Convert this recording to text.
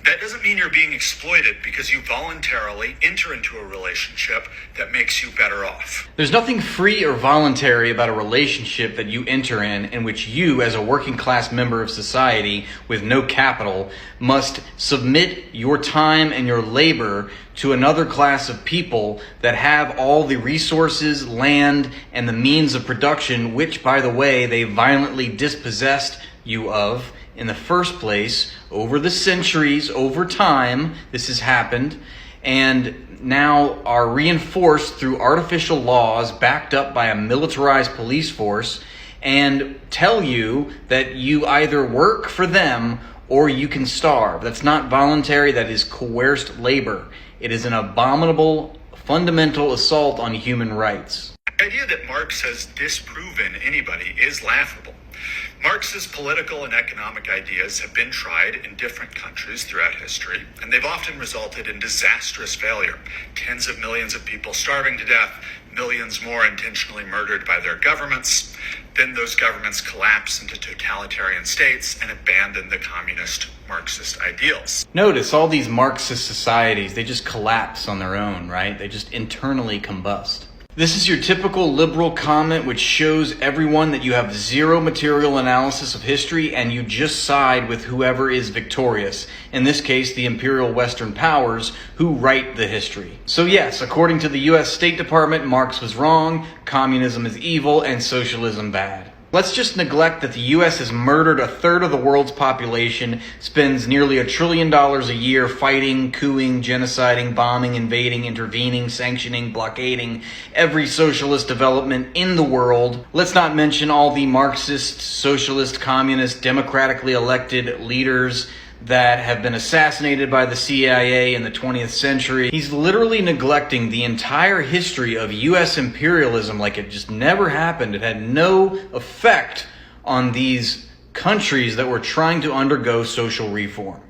That doesn't mean you're being exploited because you voluntarily enter into a relationship that makes you better off. There's nothing free or voluntary about a relationship that you enter in which you, as a working class member of society with no capital, must submit your time and your labor to another class of people that have all the resources, land, and the means of production, which, by the way, they violently dispossessed you of in the first place. Over the centuries, over time, this has happened, and now are reinforced through artificial laws backed up by a militarized police force, and tell you that you either work for them or you can starve. That's not voluntary, that is coerced labor. It is an abominable, fundamental assault on human rights. The idea that Marx has disproven anybody is laughable. Marx's political and economic ideas have been tried in different countries throughout history, and they've often resulted in disastrous failure. Tens of millions of people starving to death, millions more intentionally murdered by their governments. Then those governments collapse into totalitarian states and abandon the communist Marxist ideals. Notice all these Marxist societies, they just collapse on their own, right? They just internally combust. This is your typical liberal comment which shows everyone that you have zero material analysis of history and you just side with whoever is victorious. In this case, the imperial Western powers who write the history. So yes, according to the US State Department, Marx was wrong, communism is evil, and socialism bad. Let's just neglect that the US has murdered a third of the world's population, spends nearly $1 trillion a year fighting, cooing, genociding, bombing, invading, intervening, sanctioning, blockading every socialist development in the world. Let's not mention all the Marxist, socialist, communist, democratically elected leaders that have been assassinated by the CIA in the 20th century. He's literally neglecting the entire history of US imperialism like it just never happened. It had no effect on these countries that were trying to undergo social reform.